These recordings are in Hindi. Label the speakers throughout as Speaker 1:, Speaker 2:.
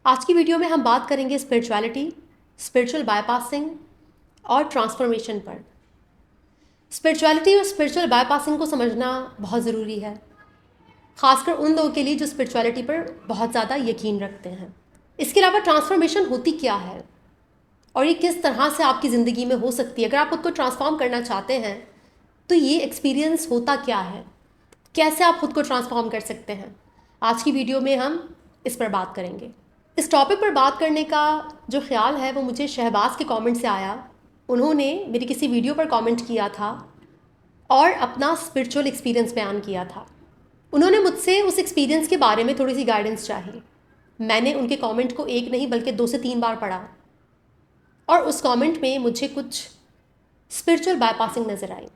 Speaker 1: आज की वीडियो में हम बात करेंगे स्पिरिचुअलिटी, स्पिरिचुअल बाईपासिंग और ट्रांसफॉर्मेशन पर। स्पिरिचुअलिटी और स्पिरिचुअल बाईपासिंग को समझना बहुत ज़रूरी है, ख़ासकर उन लोगों के लिए जो स्पिरिचुअलिटी पर बहुत ज़्यादा यकीन रखते हैं। इसके अलावा ट्रांसफॉर्मेशन होती क्या है और ये किस तरह से आपकी ज़िंदगी में हो सकती है। अगर आप खुद को ट्रांसफॉर्म करना चाहते हैं तो ये एक्सपीरियंस होता क्या है, कैसे आप खुद को ट्रांसफॉर्म कर सकते हैं। आज की वीडियो में हम इस पर बात करेंगे। इस टॉपिक पर बात करने का जो ख्याल है वो मुझे शहबाज के कमेंट से आया। उन्होंने मेरी किसी वीडियो पर कमेंट किया था और अपना स्पिरिचुअल एक्सपीरियंस बयान किया था। उन्होंने मुझसे उस एक्सपीरियंस के बारे में थोड़ी सी गाइडेंस चाही। मैंने उनके कमेंट को एक नहीं बल्कि 2 से 3 बार पढ़ा और उस कमेंट में मुझे कुछ स्पिरिचुअल बाईपासिंग नज़र आई।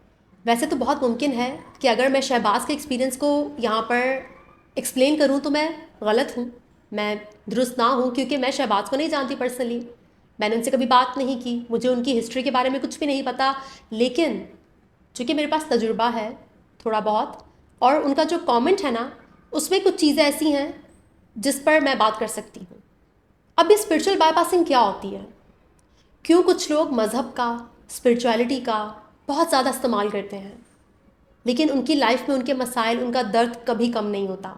Speaker 1: वैसे तो बहुत मुमकिन है कि अगर मैं शहबाज के एक्सपीरियंस को यहाँ पर एक्सप्लेन करूँ तो मैं गलत हूँ, मैं दुरुस्त ना हूँ, क्योंकि मैं शहबाज को नहीं जानती पर्सनली, मैंने उनसे कभी बात नहीं की, मुझे उनकी हिस्ट्री के बारे में कुछ भी नहीं पता। लेकिन चूँकि मेरे पास तजुर्बा है थोड़ा बहुत और उनका जो कमेंट है ना उसमें कुछ चीज़ें ऐसी हैं जिस पर मैं बात कर सकती हूँ। अब ये स्पिरिचुअल बाईपासिंग क्या होती है, क्यों कुछ लोग मज़हब का, स्पिरिचुअलिटी का बहुत ज़्यादा इस्तेमाल करते हैं लेकिन उनकी लाइफ में उनके मसाइल, उनका दर्द कभी कम नहीं होता।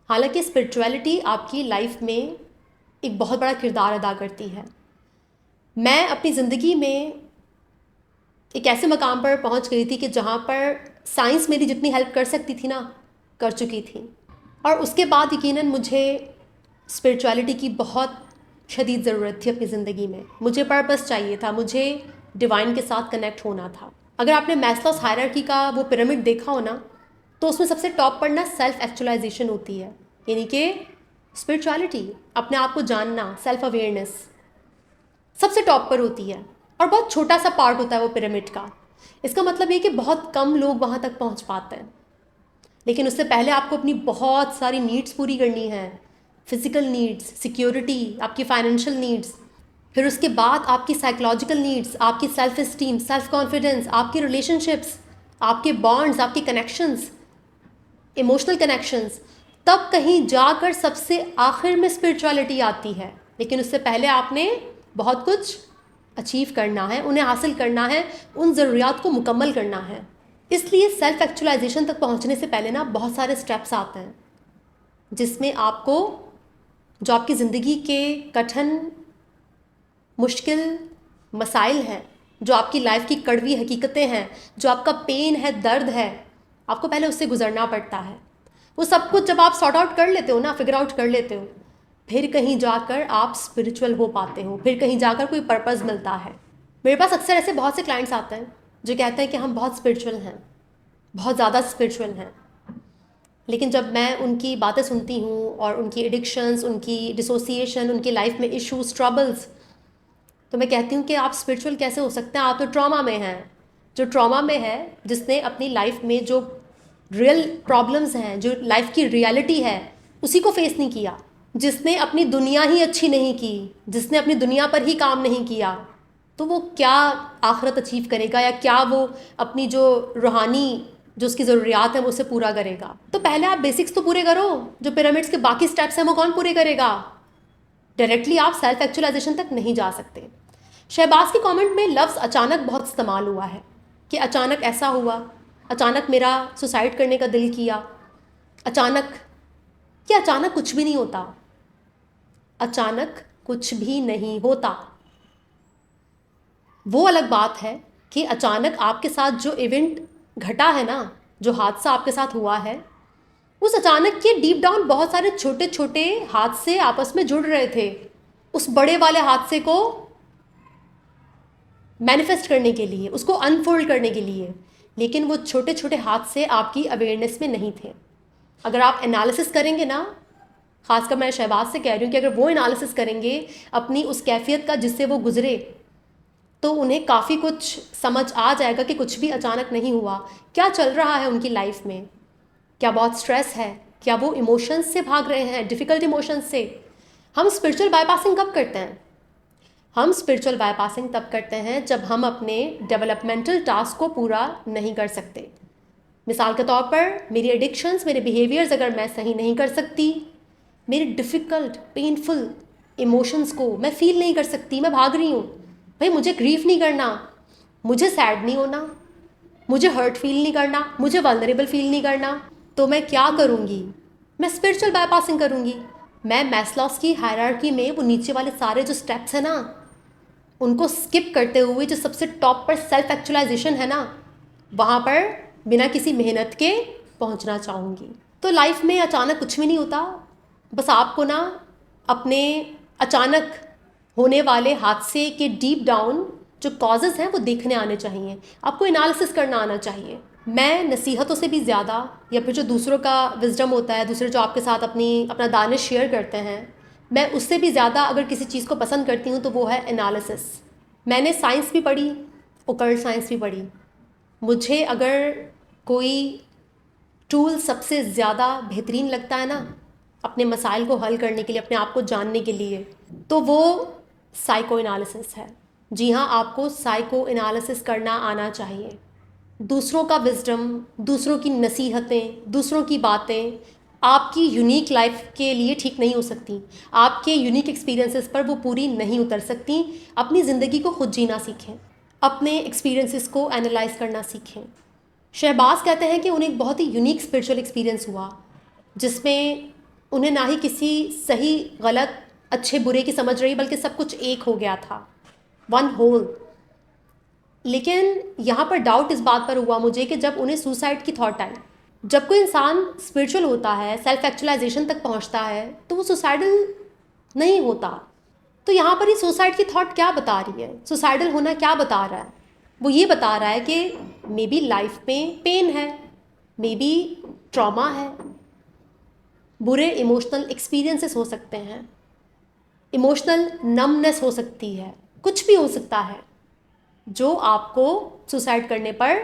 Speaker 1: हालांकि स्पिरिचुअलिटी आपकी लाइफ में एक बहुत बड़ा किरदार अदा करती है। मैं अपनी ज़िंदगी में एक ऐसे मकाम पर पहुंच गई थी कि जहां पर साइंस मेरी जितनी हेल्प कर सकती थी ना, कर चुकी थी। और उसके बाद यकीनन मुझे स्पिरिचुअलिटी की बहुत शदीद ज़रूरत थी अपनी ज़िंदगी में। मुझे पर्पस चाहिए था, मुझे डिवाइन के साथ कनेक्ट होना था। अगर आपने मैस्लोस हायरार्की का वो पिरामिड देखा हो ना, तो उसमें सबसे टॉप पर ना सेल्फ एक्चुअलाइजेशन होती है, यानी कि स्पिरिचुअलिटी, अपने आप को जानना, सेल्फ अवेयरनेस सबसे टॉप पर होती है। और बहुत छोटा सा पार्ट होता है वो पिरामिड का। इसका मतलब ये कि बहुत कम लोग वहाँ तक पहुँच पाते हैं। लेकिन उससे पहले आपको अपनी बहुत सारी नीड्स पूरी करनी है, फिज़िकल नीड्स, सिक्योरिटी, आपकी फाइनेंशियल नीड्स, फिर उसके बाद आपकी साइकोलॉजिकल नीड्स, आपकी सेल्फ इस्टीम, सेल्फ कॉन्फिडेंस, आपकी रिलेशनशिप्स, आपके बॉन्ड्स, आपके कनेक्शंस, इमोशनल कनेक्शंस। तब कहीं जाकर सबसे आखिर में स्पिरिचुअलिटी आती है। लेकिन उससे पहले आपने बहुत कुछ अचीव करना है, उन्हें हासिल करना है, उन ज़रूरियात को मुकम्मल करना है। इसलिए सेल्फ एक्चुअलाइजेशन तक पहुंचने से पहले ना बहुत सारे स्टेप्स आते हैं जिसमें आपको जो आपकी ज़िंदगी के कठिन, मुश्किल मसाइल हैं, जो आपकी लाइफ की कड़वी हकीकतें हैं, जो आपका पेन है, दर्द है, आपको पहले उससे गुजरना पड़ता है। वो सब कुछ जब आप सॉर्ट आउट कर लेते हो ना, फिगर आउट कर लेते हो, फिर कहीं जाकर आप स्पिरिचुअल हो पाते हो, फिर कहीं जाकर कोई पर्पस मिलता है। मेरे पास अक्सर ऐसे बहुत से क्लाइंट्स आते हैं जो कहते हैं कि हम बहुत स्पिरिचुअल हैं, बहुत ज़्यादा स्पिरिचुअल हैं। लेकिन जब मैं उनकी बातें सुनती हूँ और उनकी एडिक्शंस, उनकी डिसोसिएशन, उनकी लाइफ में इश्यूज, ट्रबल्स, तो मैं कहती हूँ कि आप स्पिरिचुअल कैसे हो सकते हैं, आप तो ट्रॉमा में हैं। जो ट्रॉमा में है, जिसने अपनी लाइफ में जो रियल प्रॉब्लम्स हैं, जो लाइफ की रियलिटी है, उसी को फेस नहीं किया, जिसने अपनी दुनिया ही अच्छी नहीं की, जिसने अपनी दुनिया पर ही काम नहीं किया, तो वो क्या आखिरत अचीव करेगा या क्या वो अपनी जो रूहानी जो उसकी ज़रूरियात है वो उसे पूरा करेगा। तो पहले आप बेसिक्स तो पूरे करो। जो पिरामिड्स के बाकी स्टेप्स हैं वो कौन पूरे करेगा। डायरेक्टली आप सेल्फ एक्चुअलाइजेशन तक नहीं जा सकते। शहबाज के कमेंट में लफ्ज़ अचानक बहुत इस्तेमाल हुआ है कि अचानक ऐसा हुआ, अचानक मेरा सुसाइड करने का दिल किया, अचानक। कि अचानक कुछ भी नहीं होता, अचानक कुछ भी नहीं होता। वो अलग बात है कि अचानक आपके साथ जो इवेंट घटा है ना, जो हादसा आपके साथ हुआ है, उस अचानक के डीप डाउन बहुत सारे छोटे छोटे हादसे आपस में जुड़ रहे थे उस बड़े वाले हादसे को मैनिफेस्ट करने के लिए, उसको अनफोल्ड करने के लिए। लेकिन वो छोटे छोटे हादसे आपकी अवेयरनेस में नहीं थे। अगर आप एनालिसिस करेंगे ना, ख़ासकर मैं शहबाज से कह रही हूँ कि अगर वो एनालिसिस करेंगे अपनी उस कैफियत का जिससे वो गुजरे, तो उन्हें काफ़ी कुछ समझ आ जाएगा कि कुछ भी अचानक नहीं हुआ। क्या चल रहा है उनकी लाइफ में, क्या बहुत स्ट्रेस है, क्या वो इमोशंस से भाग रहे हैं, डिफ़िकल्ट इमोशंस से। हम स्पिरिचुअल बाईपासिंग कब करते हैं? हम स्पिरिचुअल बाईपासिंग तब करते हैं जब हम अपने डेवलपमेंटल टास्क को पूरा नहीं कर सकते। मिसाल के तौर पर मेरी एडिक्शंस, मेरे बिहेवियर्स अगर मैं सही नहीं कर सकती, मेरे डिफ़िकल्ट पेनफुल इमोशंस को मैं फ़ील नहीं कर सकती, मैं भाग रही हूँ। भाई मुझे ग्रीफ नहीं करना, मुझे सैड नहीं होना, मुझे हर्ट फील नहीं करना, मुझे वल्नरेबल फील नहीं करना, तो मैं क्या करूँगी? मैं स्पिरिचुअल बाईपासिंग करूँगी। मैं मैस्लॉस की हायरार्की में वो नीचे वाले सारे जो स्टेप्स हैं ना, उनको स्किप करते हुए जो सबसे टॉप पर सेल्फ एक्चुअलाइजेशन है ना, वहाँ पर बिना किसी मेहनत के पहुँचना चाहूँगी। तो लाइफ में अचानक कुछ भी नहीं होता, बस आपको ना अपने अचानक होने वाले हादसे के डीप डाउन जो कॉजेज़ हैं वो देखने आने चाहिए, आपको एनालिसिस करना आना चाहिए। मैं नसीहतों से भी ज़्यादा, या फिर जो दूसरों का विजडम होता है, दूसरे जो आपके साथ अपना दानिश शेयर करते हैं, मैं उससे भी ज़्यादा अगर किसी चीज़ को पसंद करती हूँ तो वो है एनालिसिस। मैंने साइंस भी पढ़ी, ओकल्ट साइंस भी पढ़ी। मुझे अगर कोई टूल सबसे ज़्यादा बेहतरीन लगता है ना अपने मसाइल को हल करने के लिए, अपने आप को जानने के लिए, तो वो साइको एनालिसिस है। जी हाँ, आपको साइको एनालिसिस करना आना चाहिए। दूसरों का विजडम, दूसरों की नसीहतें, दूसरों की बातें आपकी यूनिक लाइफ के लिए ठीक नहीं हो सकती, आपके यूनिक एक्सपीरियंसेस पर वो पूरी नहीं उतर सकती। अपनी ज़िंदगी को खुद जीना सीखें, अपने एक्सपीरियंसेस को एनालाइज करना सीखें। शहबाज कहते हैं कि उन्हें एक बहुत ही यूनिक स्पिरिचुअल एक्सपीरियंस हुआ, जिसमें उन्हें ना ही किसी सही गलत अच्छे बुरे की समझ रही, बल्कि सब कुछ एक हो गया था, वन होल। लेकिन यहाँ पर डाउट इस बात पर हुआ मुझे कि जब उन्हें सुसाइड की थॉट आई। जब कोई इंसान स्पिरिचुअल होता है, सेल्फ एक्चुअलाइजेशन तक पहुँचता है, तो वो सुसाइडल नहीं होता। तो यहाँ पर ही सुसाइड की थॉट क्या बता रही है, सुसाइडल होना क्या बता रहा है? वो ये बता रहा है कि मे बी लाइफ में पेन है, मे बी ट्रॉमा है, बुरे इमोशनल एक्सपीरियंसेस हो सकते हैं, इमोशनल नमनेस हो सकती है, कुछ भी हो सकता है जो आपको सुसाइड करने पर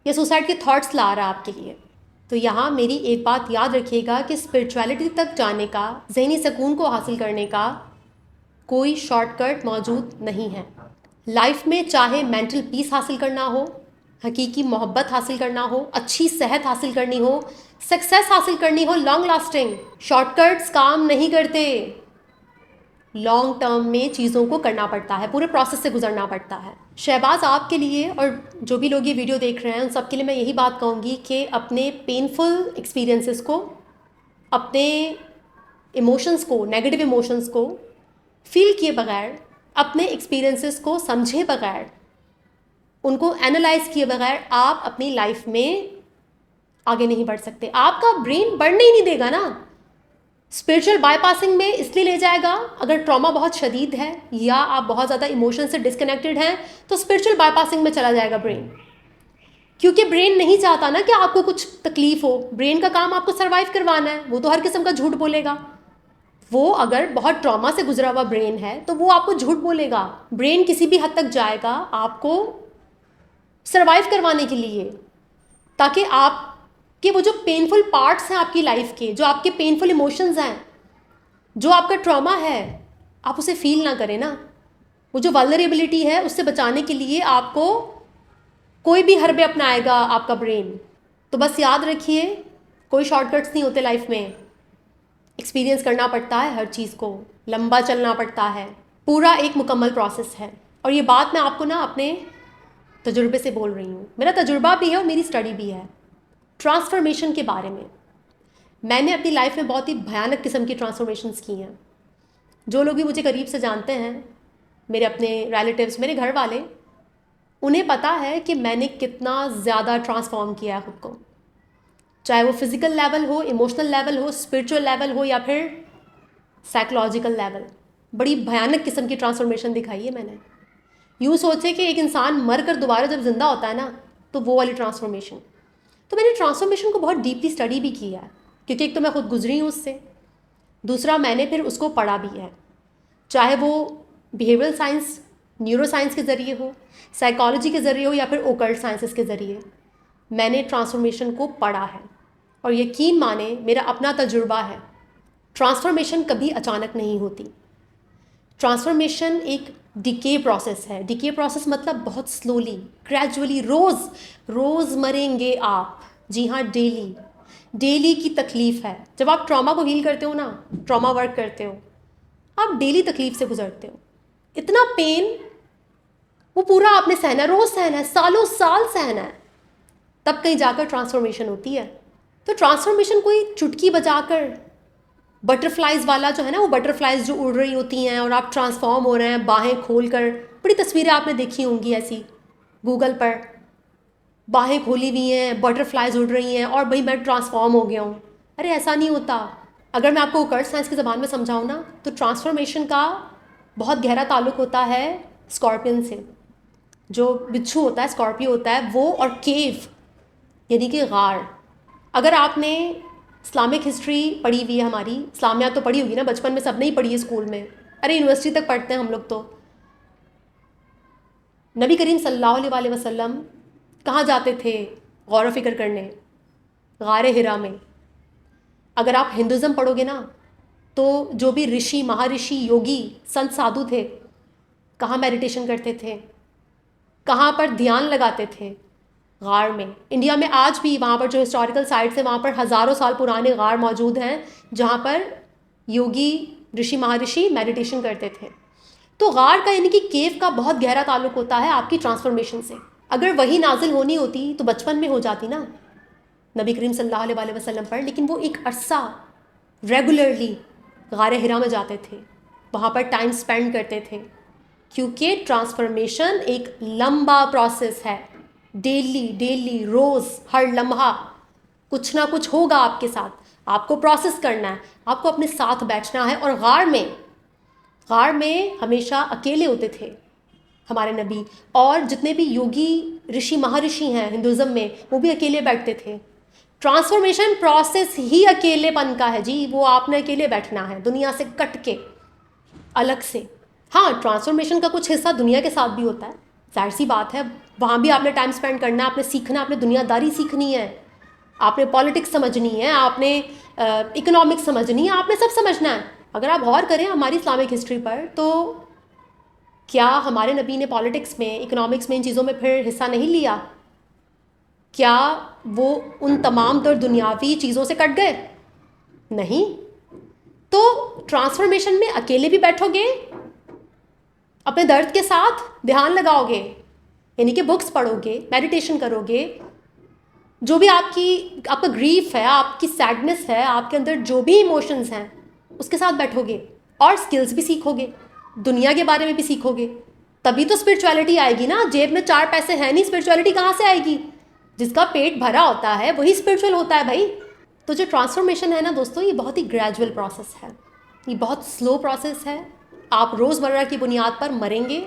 Speaker 1: या सुसाइड के थॉट्स ला रहा है आपके लिए। तो यहाँ मेरी एक बात याद रखिएगा कि स्पिरिचुअलिटी तक जाने का, ज़हनी सुकून को हासिल करने का कोई शॉर्टकट मौजूद नहीं है। लाइफ में चाहे मेंटल पीस हासिल करना हो, हकीकी मोहब्बत हासिल करना हो, अच्छी सेहत हासिल करनी हो, सक्सेस हासिल करनी हो लॉन्ग लास्टिंग, शॉर्टकट्स काम नहीं करते। लॉन्ग टर्म में चीज़ों को करना पड़ता है, पूरे प्रोसेस से गुजरना पड़ता है। शहबाज आपके लिए और जो भी लोग ये वीडियो देख रहे हैं उन सब के लिए मैं यही बात कहूँगी कि अपने पेनफुल एक्सपीरियंसेस को, अपने इमोशंस को, नेगेटिव इमोशंस को फील किए बगैर, अपने एक्सपीरियंसेस को समझे बगैर, उनको एनालाइज किए बगैर आप अपनी लाइफ में आगे नहीं बढ़ सकते। आपका ब्रेन बढ़ने ही नहीं देगा ना। स्पिरिचुअल बाईपासिंग में इसलिए ले जाएगा अगर ट्रॉमा बहुत शदीद है या आप बहुत ज़्यादा इमोशन से डिस्कनेक्टेड हैं, तो स्पिरिचुअल बाईपासिंग में चला जाएगा ब्रेन। क्योंकि ब्रेन नहीं चाहता ना कि आपको कुछ तकलीफ हो। ब्रेन का काम आपको सर्वाइव करवाना है, वो तो हर किस्म का झूठ बोलेगा। वो अगर बहुत ट्रॉमा से गुजरा हुआ ब्रेन है तो वो आपको झूठ बोलेगा। ब्रेन किसी भी हद तक जाएगा आपको सर्वाइव करवाने के लिए, ताकि आपके वो जो पेनफुल पार्ट्स हैं आपकी लाइफ के, जो आपके पेनफुल इमोशंस हैं, जो आपका ट्रॉमा है, आप उसे फील ना करें ना। वो जो वल्नरेबिलिटी है उससे बचाने के लिए आपको कोई भी हरबे अपनाएगा आपका ब्रेन। तो बस याद रखिए, कोई शॉर्टकट्स नहीं होते लाइफ में। एक्सपीरियंस करना पड़ता है हर चीज़ को, लंबा चलना पड़ता है, पूरा एक मुकम्मल प्रोसेस है। और ये बात मैं आपको ना अपने तजुर्बे से बोल रही हूँ, मेरा तजुर्बा भी है और मेरी स्टडी भी है ट्रांसफॉर्मेशन के बारे में। मैंने अपनी लाइफ में बहुत ही भयानक किस्म की ट्रांसफॉर्मेशंस की हैं। जो लोग भी मुझे करीब से जानते हैं, मेरे अपने रिलेटिव्स, मेरे घर वाले, उन्हें पता है कि मैंने कितना ज़्यादा ट्रांसफॉर्म किया है ख़ुद को, चाहे वो फिज़िकल लेवल हो, इमोशनल लेवल हो, स्पिरिचुअल लेवल हो या फिर साइकोलॉजिकल लेवल। बड़ी भयानक किस्म की ट्रांसफॉर्मेशन दिखाई है मैंने। यूँ सोचे कि एक इंसान मर कर दोबारा जब ज़िंदा होता है ना, तो वो वाली ट्रांसफॉर्मेशन। तो मैंने ट्रांसफॉर्मेशन को बहुत डीपली स्टडी भी किया है, क्योंकि एक तो मैं खुद गुजरी हूँ उससे, दूसरा मैंने फिर उसको पढ़ा भी है, चाहे वो बिहेवियरल साइंस, न्यूरो साइंस के ज़रिए हो, साइकोलॉजी के ज़रिए हो या फिर ओकल्ट साइंसेस के ज़रिए। मैंने ट्रांसफॉर्मेशन को पढ़ा है और यकीन माने मेरा अपना तजुर्बा है। ट्रांसफॉर्मेशन कभी अचानक नहीं होती। ट्रांसफॉर्मेशन एक डिके प्रोसेस है। डिके प्रोसेस मतलब बहुत स्लोली, ग्रेजुअली, रोज़ मरेंगे आप। जी हाँ, डेली। डेली की तकलीफ़ है। जब आप ट्रॉमा को हील करते हो ना, ट्रॉमा वर्क करते हो, आप डेली तकलीफ़ से गुजरते हो। इतना पेन वो पूरा आपने सहना है, रोज़ सहना है, सालों साल सहना है, तब कहीं जाकर ट्रांसफॉर्मेशन होती है। तो ट्रांसफॉर्मेशन कोई चुटकी बजाकर बटरफ्लाइज वाला जो है ना, वो बटरफ्लाइज जो उड़ रही होती हैं और आप ट्रांसफॉर्म हो रहे हैं बाहें खोल कर, बड़ी तस्वीरें आपने देखी होंगी ऐसी गूगल पर, बाहें खोली हुई हैं, बटरफ्लाइज उड़ रही हैं और भाई मैं ट्रांसफॉर्म हो गया हूँ। अरे ऐसा नहीं होता। अगर मैं आपको कर्ट साइंस की ज़बान में समझाऊँ ना, तो ट्रांसफॉर्मेशन का बहुत गहरा ताल्लुक होता है स्कॉर्पियन से। जो बिच्छू होता है, स्कॉर्पियो होता है, वो और केव यानी कि गार। अगर आपने इस्लामिक हिस्ट्री पढ़ी हुई है, हमारी इस्लामियात तो पढ़ी होगी ना, बचपन में सबने ही पढ़ी है स्कूल में, अरे यूनिवर्सिटी तक पढ़ते हैं हम लोग। तो नबी करीम सल्लल्लाहु अलैहि वसल्लम कहाँ जाते थे गौर व फिक्र करने? गार हिरा में। अगर आप हिंदुज़म पढ़ोगे ना, तो जो भी ऋषि, महर्षि, योगी, संत, साधु थे, कहाँ मेडिटेशन करते थे, कहाँ पर ध्यान लगाते थे? गार में। इंडिया में आज भी वहाँ पर जो हिस्टोरिकल साइट्स हैं, वहाँ पर हज़ारों साल पुराने गार मौजूद हैं जहाँ पर योगी, ऋषि, महर्षि मेडिटेशन करते थे। तो गार का यानी कि केव का बहुत गहरा ताल्लुक होता है आपकी ट्रांसफॉर्मेशन से। अगर वही नाजिल होनी होती तो बचपन में हो जाती ना नबी करीम सल्लल्लाहु अलैहि वसल्लम पर, लेकिन वो एक अरसा रेगुलरली गार हिरा में जाते थे, वहाँ पर टाइम स्पेंड करते थे, क्योंकि ट्रांसफॉर्मेशन एक लंबा प्रोसेस है। डेली डेली, रोज़, हर लम्हा कुछ ना कुछ होगा आपके साथ, आपको प्रोसेस करना है, आपको अपने साथ बैठना है। और गार में हमेशा अकेले होते थे हमारे नबी, और जितने भी योगी, ऋषि, महर्षि हैं हिंदुज़म में, वो भी अकेले बैठते थे। ट्रांसफॉर्मेशन प्रोसेस ही अकेलेपन का है जी। वो आपने अकेले बैठना है, दुनिया से कट के, अलग से। हाँ, ट्रांसफॉर्मेशन का कुछ हिस्सा दुनिया के साथ भी होता है, जाहिर सी बात है। वहाँ भी आपने टाइम स्पेंड करना है, आपने सीखना, आपने दुनियादारी सीखनी है, आपने पॉलिटिक्स समझनी है, आपने इकोनॉमिक्स समझनी है, आपने सब समझना है। अगर आप गौर करें हमारी इस्लामिक हिस्ट्री पर, तो क्या हमारे नबी ने पॉलिटिक्स में, इकोनॉमिक्स में, इन चीज़ों में फिर हिस्सा नहीं लिया? क्या वो उन तमाम तर दुनियावी चीज़ों से कट गए? नहीं। तो ट्रांसफॉर्मेशन में अकेले भी बैठोगे, अपने दर्द के साथ ध्यान लगाओगे, यानी कि बुक्स पढ़ोगे, मेडिटेशन करोगे, जो भी आपका ग्रीफ है, आपकी सैडनेस है, आपके अंदर जो भी इमोशंस हैं, उसके साथ बैठोगे और स्किल्स भी सीखोगे, दुनिया के बारे में भी सीखोगे। तभी तो स्पिरिचुअलिटी आएगी ना। जेब में 4 पैसे हैं नहीं, स्पिरिचुअलिटी कहाँ से आएगी? जिसका पेट भरा होता है वही स्पिरिचुअल होता है भाई। तो जो ट्रांसफॉर्मेशन है ना दोस्तों, ये बहुत ही ग्रेजुअल प्रोसेस है, ये बहुत स्लो प्रोसेस है। आप रोज़मर्रा की बुनियाद पर मरेंगे,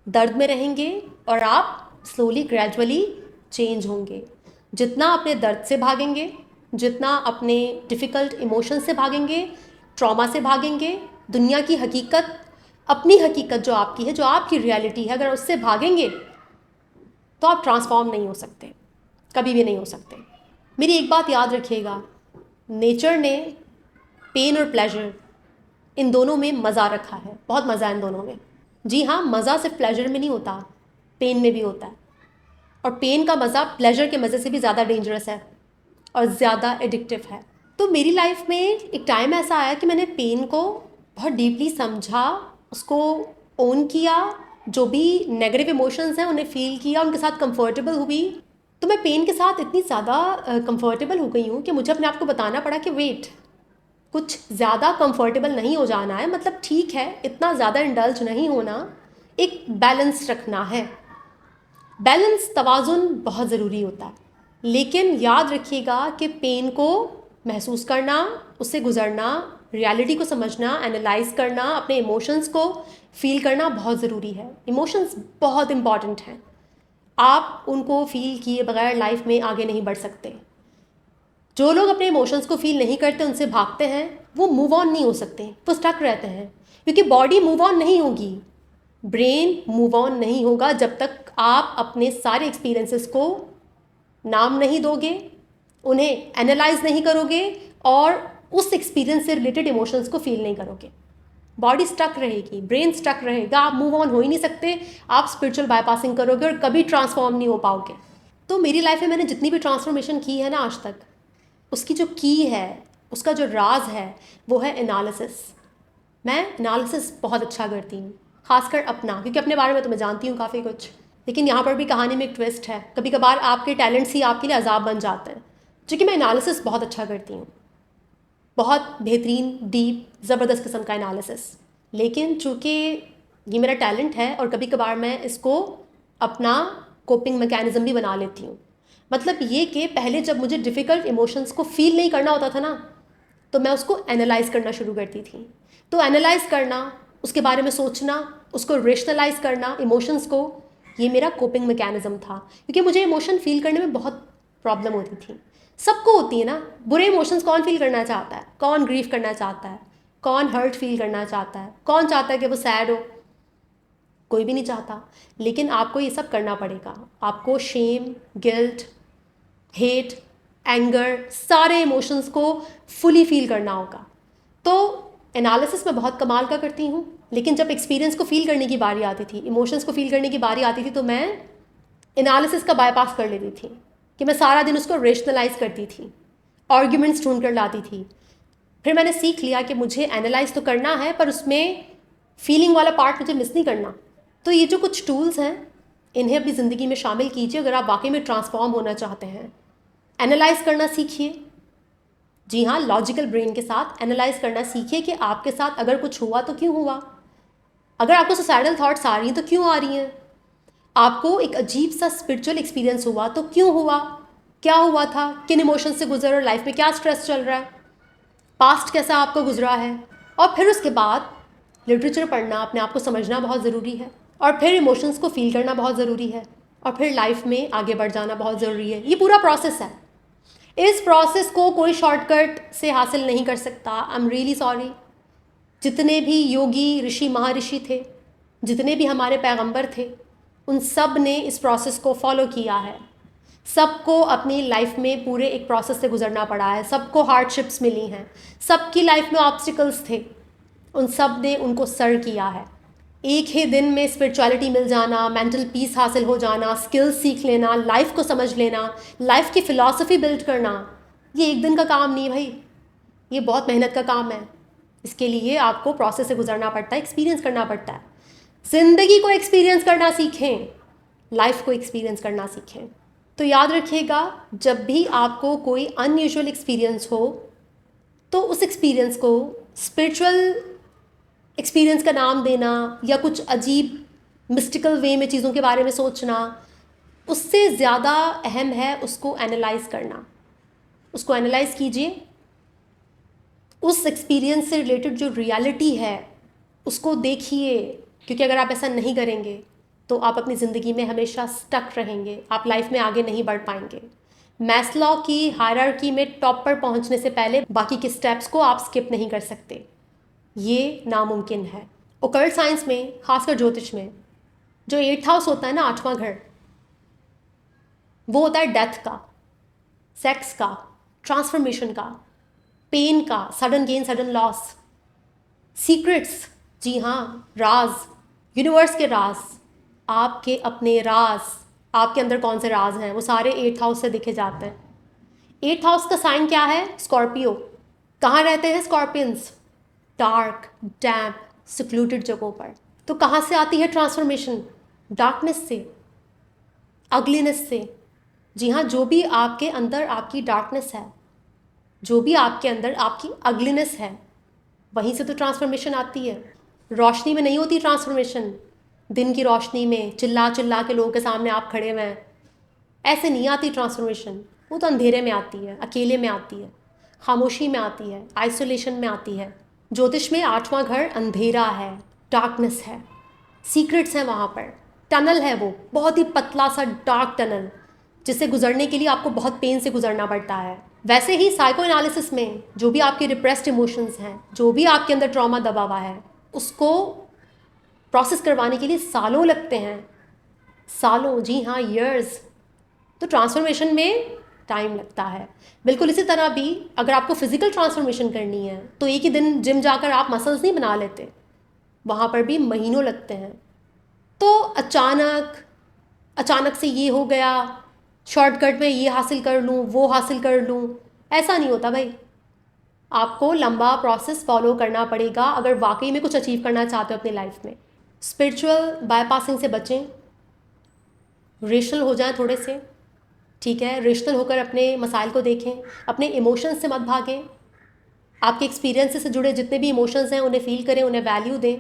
Speaker 1: दर्द में रहेंगे, और आप स्लोली ग्रेजुअली चेंज होंगे। जितना अपने दर्द से भागेंगे, जितना अपने डिफ़िकल्ट इमोशन से भागेंगे, ट्रॉमा से भागेंगे, दुनिया की हकीकत, अपनी हकीकत जो आपकी है, जो आपकी रियलिटी है, अगर उससे भागेंगे तो आप ट्रांसफॉर्म नहीं हो सकते, कभी भी नहीं हो सकते। मेरी एक बात याद रखिएगा, नेचर ने पेन और प्लेजर, इन दोनों में मज़ा रखा है, बहुत मज़ा है इन दोनों में। जी हाँ, मज़ा सिर्फ प्लेजर में नहीं होता, पेन में भी होता है। और पेन का मज़ा प्लेजर के मज़े से भी ज़्यादा डेंजरस है और ज़्यादा एडिक्टिव है। तो मेरी लाइफ में एक टाइम ऐसा आया कि मैंने पेन को बहुत डीपली समझा, उसको ओन किया, जो भी नेगेटिव इमोशंस हैं उन्हें फ़ील किया, उनके साथ कंफर्टेबल हुई। तो मैं पेन के साथ इतनी ज़्यादा कंफर्टेबल हो गई हूँ कि मुझे अपने आप को बताना पड़ा कि वेट, कुछ ज़्यादा कंफर्टेबल नहीं हो जाना है, मतलब ठीक है, इतना ज़्यादा इंडल्ज नहीं होना, एक बैलेंस रखना है। बैलेंस, तवाज़ुन बहुत ज़रूरी होता है। लेकिन याद रखिएगा कि पेन को महसूस करना, उससे गुज़रना, रियलिटी को समझना, एनालाइज करना, अपने इमोशंस को फ़ील करना बहुत ज़रूरी है। इमोशंस बहुत इम्पॉर्टेंट हैं, आप उनको फ़ील किए बगैर लाइफ में आगे नहीं बढ़ सकते। जो लोग अपने इमोशंस को फ़ील नहीं करते, उनसे भागते हैं, वो मूव ऑन नहीं हो सकते, वो स्टक रहते हैं। क्योंकि बॉडी मूव ऑन नहीं होगी, ब्रेन मूव ऑन नहीं होगा जब तक आप अपने सारे एक्सपीरियंसेस को नाम नहीं दोगे, उन्हें एनालाइज नहीं करोगे और उस एक्सपीरियंस से रिलेटेड इमोशंस को फील नहीं करोगे। बॉडी स्टक रहेगी, ब्रेन स्टक रहेगा, आप मूव ऑन हो ही नहीं सकते, आप स्पिरिचुअल बाईपासिंग करोगे और कभी ट्रांसफॉर्म नहीं हो पाओगे। तो मेरी लाइफ में मैंने जितनी भी ट्रांसफॉर्मेशन की है ना आज तक, उसकी जो की है, उसका जो राज है, वो है एनालिसिस। मैं एनालिसिस बहुत अच्छा करती हूँ, खासकर अपना, क्योंकि अपने बारे में तो मैं जानती हूँ काफ़ी कुछ, लेकिन यहाँ पर भी कहानी में एक ट्विस्ट है। कभी कभार आपके टैलेंट्स ही आपके लिए अजाब बन जाते हैं, क्योंकि मैं एनालिसिस बहुत अच्छा करती हूँ, बहुत बेहतरीन, डीप, ज़बरदस्त किस्म का एनालिसिस। लेकिन चूँकि ये मेरा टैलेंट है और कभी कभार मैं इसको अपना कोपिंग मैकेनिज़्म भी बना लेती हूँ। मतलब ये कि पहले जब मुझे डिफ़िकल्ट इमोशंस को फ़ील नहीं करना होता था ना, तो मैं उसको एनालाइज़ करना शुरू करती थी। तो एनालाइज़ करना, उसके बारे में सोचना, उसको रेशनलाइज़ करना इमोशंस को, ये मेरा कोपिंग मैकेनिज़्म था, क्योंकि मुझे इमोशन फ़ील करने में बहुत प्रॉब्लम होती थी। सबको होती है ना, बुरे इमोशंस कौन फील करना चाहता है? कौन ग्रीफ करना चाहता है? कौन हर्ट फील करना चाहता है? कौन चाहता है कि वो सैड हो? कोई भी नहीं चाहता। लेकिन आपको ये सब करना पड़ेगा। आपको शेम, गिल्ट, हेट, एंगर, सारे इमोशंस को फुली फील करना होगा। तो एनालिसिस में बहुत कमाल का करती हूँ, लेकिन जब एक्सपीरियंस को फील करने की बारी आती थी, इमोशंस को फील करने की बारी आती थी, तो मैं एनालिसिस का बाईपास कर लेती थी कि मैं सारा दिन उसको रेशनलाइज करती थी, आर्ग्यूमेंट्स ढूंढ कर लाती थी। फिर मैंने सीख लिया कि मुझे एनालाइज तो करना है, पर उसमें फीलिंग वाला पार्ट मुझे मिस नहीं करना। तो ये जो कुछ टूल्स हैं, इन्हें अपनी ज़िंदगी में शामिल कीजिए अगर आप वाकई में ट्रांसफॉर्म होना चाहते हैं। एनालाइज करना सीखिए। जी हाँ, लॉजिकल ब्रेन के साथ एनालाइज करना सीखिए कि आपके साथ अगर कुछ हुआ तो क्यों हुआ। अगर आपको सुसाइडल थॉट्स आ रही हैं तो क्यों आ रही हैं। आपको एक अजीब सा स्पिरिचुअल एक्सपीरियंस हुआ तो क्यों हुआ, क्या हुआ था, किन इमोशन से गुजर और लाइफ में क्या स्ट्रेस चल रहा है, पास्ट कैसा आपको गुजरा है। और फिर उसके बाद लिटरेचर पढ़ना, अपने आप को समझना बहुत ज़रूरी है, और फिर इमोशंस को फील करना बहुत ज़रूरी है, और फिर लाइफ में आगे बढ़ जाना बहुत ज़रूरी है। ये पूरा प्रोसेस है। इस प्रोसेस को कोई शॉर्टकट से हासिल नहीं कर सकता। I am really sorry. जितने भी योगी, ऋषि, महर्षि थे, जितने भी हमारे पैगंबर थे, उन सब ने इस प्रोसेस को फॉलो किया है। सबको अपनी लाइफ में पूरे एक प्रोसेस से गुजरना पड़ा है, सबको हार्डशिप्स मिली हैं, सबकी लाइफ में ऑब्स्टिकल्स थे, उन सब ने उनको सर किया है। एक ही दिन में स्पिरिचुअलिटी मिल जाना, मेंटल पीस हासिल हो जाना, स्किल्स सीख लेना, लाइफ को समझ लेना, लाइफ की फ़िलॉसफी बिल्ड करना, ये एक दिन का काम नहीं भाई, ये बहुत मेहनत का काम है। इसके लिए आपको प्रोसेस से गुजरना पड़ता है, एक्सपीरियंस करना पड़ता है। ज़िंदगी को एक्सपीरियंस करना सीखें, लाइफ को एक्सपीरियंस करना सीखें। तो याद रखिएगा, जब भी आपको कोई अनयूजुअल एक्सपीरियंस हो, तो उस एक्सपीरियंस को स्पिरिचुअल एक्सपीरियंस का नाम देना या कुछ अजीब मिस्टिकल वे में चीज़ों के बारे में सोचना, उससे ज़्यादा अहम है उसको एनालाइज करना। उसको एनालाइज कीजिए, उस एक्सपीरियंस से रिलेटेड जो रियलिटी है उसको देखिए, क्योंकि अगर आप ऐसा नहीं करेंगे तो आप अपनी ज़िंदगी में हमेशा स्टक रहेंगे, आप लाइफ में आगे नहीं बढ़ पाएंगे। मैस्लो की हायरार्की में टॉप पर पहुंचने से पहले बाकी के स्टेप्स को आप स्किप नहीं कर सकते, ये नामुमकिन है। ओकल्ट साइंस में, खासकर ज्योतिष में, जो 8th हाउस होता है ना, 8वां घर, वो होता है डेथ का, सेक्स का, ट्रांसफॉर्मेशन का, पेन का, sudden gain sudden loss, secrets, जी हाँ, राज, यूनिवर्स के राज, आपके अपने राज, आपके अंदर कौन से राज हैं, वो सारे 8th हाउस से दिखे जाते हैं। 8th हाउस का साइन क्या है? स्कॉर्पियो। कहाँ रहते हैं स्कॉर्पियंस? डार्क, डैम्प, सिक्लूटेड जगहों पर। तो कहाँ से आती है ट्रांसफॉर्मेशन? डार्कनेस से, अगलीनेस से। जी हाँ, जो भी आपके अंदर आपकी डार्कनेस है, जो भी आपके अंदर आपकी अगलीनेस है, वहीं से तो ट्रांसफॉर्मेशन आती है। रोशनी में नहीं होती ट्रांसफॉर्मेशन, दिन की रोशनी में चिल्ला चिल्ला के लोगों के सामने आप खड़े हुए हैं, ऐसे नहीं आती ट्रांसफॉर्मेशन। वो तो अंधेरे में आती है, अकेले में आती है, खामोशी में आती है, आइसोलेशन में आती है। ज्योतिष में 8वां घर अंधेरा है, डार्कनेस है, सीक्रेट्स हैं वहाँ पर, टनल है, वो बहुत ही पतला सा डार्क टनल, जिसे गुजरने के लिए आपको बहुत पेन से गुजरना पड़ता है। वैसे ही साइको एनालिसिस में जो भी आपके रिप्रेस्ड इमोशंस हैं, जो भी आपके अंदर ट्रॉमा दबा हुआ है, उसको प्रोसेस करवाने के लिए सालों लगते हैं, सालों, जी हाँ, ईयर्स। तो ट्रांसफॉर्मेशन में टाइम लगता है। बिल्कुल इसी तरह भी अगर आपको फिजिकल ट्रांसफॉर्मेशन करनी है तो एक ही दिन जिम जाकर आप मसल्स नहीं बना लेते, वहाँ पर भी महीनों लगते हैं। तो अचानक से ये हो गया, शॉर्टकट में ये हासिल कर लूँ, वो हासिल कर लूँ, ऐसा नहीं होता भाई। आपको लंबा प्रोसेस फॉलो करना पड़ेगा अगर वाकई में कुछ अचीव करना चाहते हो अपनी लाइफ में। स्पिरिचुअल बाईपासिंग से बचें, रेशनल हो जाएं थोड़े से, ठीक है। रेशनल होकर अपने मसाइल को देखें, अपने इमोशंस से मत भागें। आपके एक्सपीरियंस से जुड़े जितने भी इमोशंस हैं उन्हें फील करें, उन्हें वैल्यू दें।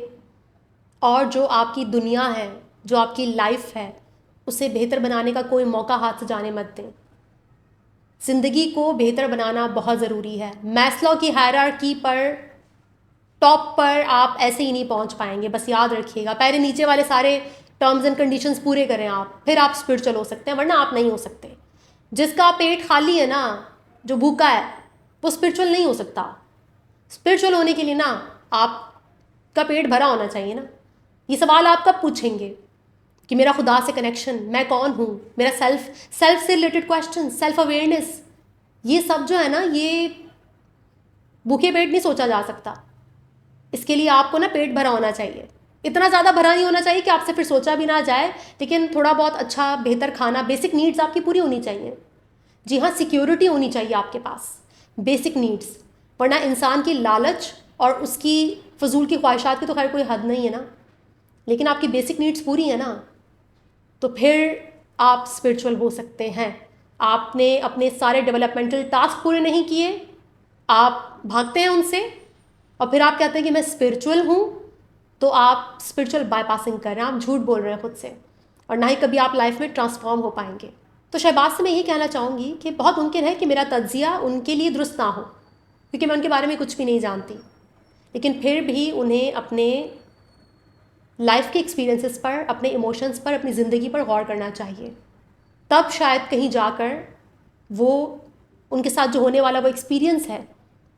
Speaker 1: और जो आपकी दुनिया है, जो आपकी लाइफ है, उसे बेहतर बनाने का कोई मौका हाथ से जाने मत दें। ज़िंदगी को बेहतर बनाना बहुत ज़रूरी है। मैस्लो की हायरार्की पर टॉप पर आप ऐसे ही नहीं पहुंच पाएंगे, बस याद रखिएगा। पहले नीचे वाले सारे टर्म्स एंड कंडीशंस पूरे करें आप, फिर आप स्पिरिचुअल हो सकते हैं, वरना आप नहीं हो सकते। जिसका पेट खाली है ना, जो भूखा है, वो स्पिरिचुअल नहीं हो सकता। स्पिरिचुअल होने के लिए ना आपका पेट भरा होना चाहिए ना। ये सवाल आप कब पूछेंगे कि मेरा खुदा से कनेक्शन, मैं कौन हूँ, मेरा सेल्फ से रिलेटेड क्वेश्चन, सेल्फ अवेयरनेस, ये सब जो है ना, ये भूखे पेट नहीं सोचा जा सकता। इसके लिए आपको ना पेट भरा होना चाहिए। इतना ज़्यादा भरा नहीं होना चाहिए कि आपसे फिर सोचा भी ना जाए, लेकिन थोड़ा बहुत अच्छा बेहतर खाना, बेसिक नीड्स आपकी पूरी होनी चाहिए। जी हाँ, सिक्योरिटी होनी चाहिए आपके पास, बेसिक नीड्स। वरना इंसान की लालच और उसकी फजूल की ख्वाहिशात की तो खैर कोई हद नहीं है ना, लेकिन आपकी बेसिक नीड्स पूरी है ना, तो फिर आप स्पिरिचुअल हो सकते हैं। आपने अपने सारे डेवलपमेंटल टास्क पूरे नहीं किए, आप भागते हैं उनसे, और फिर आप कहते हैं कि मैं स्पिरिचुअल हूँ, तो आप स्पिरिचुअल बाईपासिंग कर रहे हैं, आप झूठ बोल रहे हैं खुद से, और ना ही कभी आप लाइफ में ट्रांसफॉर्म हो पाएंगे। तो शहबाज से मैं यही कहना चाहूँगी कि बहुत मुमकिन है कि मेरा तज्जिया उनके लिए दुरुस्त ना हो, क्योंकि मैं उनके बारे में कुछ भी नहीं जानती, लेकिन फिर भी उन्हें अपने लाइफ के एक्सपीरियंसेस पर, अपने इमोशंस पर, अपनी ज़िंदगी पर गौर करना चाहिए। तब शायद कहीं जाकर वो उनके साथ जो होने वाला वो एक्सपीरियंस है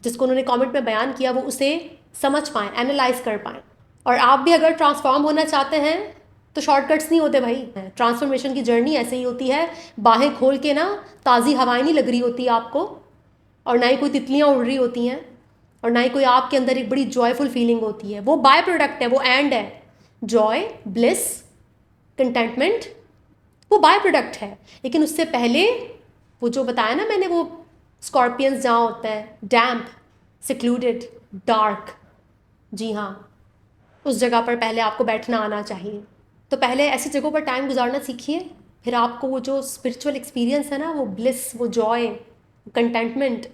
Speaker 1: जिसको उन्होंने कमेंट में बयान किया, वो उसे समझ पाएँ, एनालाइज कर पाएँ। और आप भी अगर ट्रांसफॉर्म होना चाहते हैं तो शॉर्टकट्स नहीं होते भाई। ट्रांसफॉर्मेशन की जर्नी ऐसे ही होती है, बाहें खोल के ना ताज़ी हवाएं नहीं लग रही होती आपको, और ना ही कोई तितलियाँ उड़ रही होती हैं, और ना ही कोई आपके अंदर एक बड़ी जॉयफुल फीलिंग होती है। वो बाय प्रोडक्ट है, वो एंड है। जॉय, ब्लिस, कंटेंटमेंट वो बाय प्रोडक्ट है, लेकिन उससे पहले वो जो बताया ना मैंने, वो स्कॉर्पियंस जहाँ होते हैं, डैम्प, सिक्लूडेड, डार्क, जी हाँ, उस जगह पर पहले आपको बैठना आना चाहिए। तो पहले ऐसी जगहों पर टाइम गुजारना सीखिए, फिर आपको वो जो स्पिरिचुअल एक्सपीरियंस है ना, वो ब्लिस, वो जॉय, कंटेंटमेंट,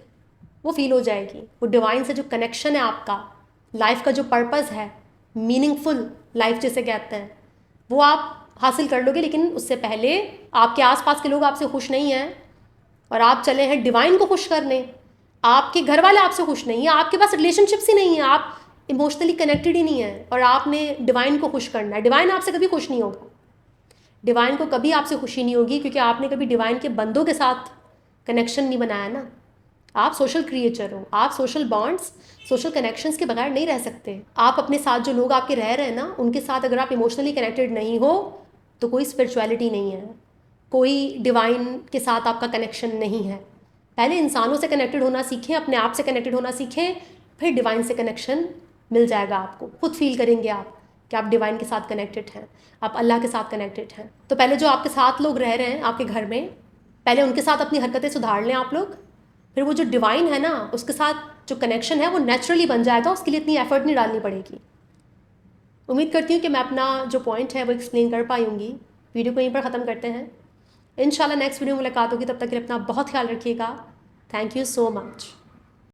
Speaker 1: वो फील हो जाएगी। वो डिवाइन से जो कनेक्शन है आपका, लाइफ का जो पर्पस है, मीनिंगफुल लाइफ जिसे कहते हैं, वो आप हासिल कर लोगे। लेकिन उससे पहले आपके आसपास के लोग आपसे खुश नहीं हैं और आप चले हैं डिवाइन को खुश करने, आपके घर वाले आपसे खुश नहीं है, आपके पास रिलेशनशिप्स ही नहीं है, आप इमोशनली कनेक्टेड ही नहीं है, और आपने डिवाइन को खुश करना है। डिवाइन आपसे कभी खुश नहीं होगा, डिवाइन को कभी आपसे खुशी नहीं होगी, क्योंकि आपने कभी डिवाइन के बंदों के साथ कनेक्शन नहीं बनाया ना। आप सोशल क्रिएचर हो, आप सोशल बॉन्ड्स, सोशल कनेक्शंस के बगैर नहीं रह सकते। आप अपने साथ जो लोग आपके रह रहे हैं ना, उनके साथ अगर आप इमोशनली कनेक्टेड नहीं हो तो कोई स्पिरिचुअलिटी नहीं है, कोई डिवाइन के साथ आपका कनेक्शन नहीं है। पहले इंसानों से कनेक्टेड होना सीखें, अपने आप से कनेक्टेड होना सीखें, फिर डिवाइन से कनेक्शन मिल जाएगा आपको। खुद फील करेंगे आप कि आप डिवाइन के साथ कनेक्टेड हैं, आप अल्लाह के साथ कनेक्टेड हैं। तो पहले जो आपके साथ लोग रह रहे हैं आपके घर में, पहले उनके साथ अपनी हरकतें सुधार लें आप लोग, फिर वो जो डिवाइन है ना, उसके साथ जो कनेक्शन है वो नेचुरली बन जाएगा, उसके लिए इतनी एफर्ट नहीं डालनी पड़ेगी। उम्मीद करती हूँ कि मैं अपना जो पॉइंट है वो एक्सप्लेन कर पाई होंगी। वीडियो को यहीं पर ख़त्म करते हैं, इंशाल्लाह नेक्स्ट वीडियो में मुलाकात होगी। तब तक के लिए अपना बहुत ख्याल रखिएगा। Thank you so much.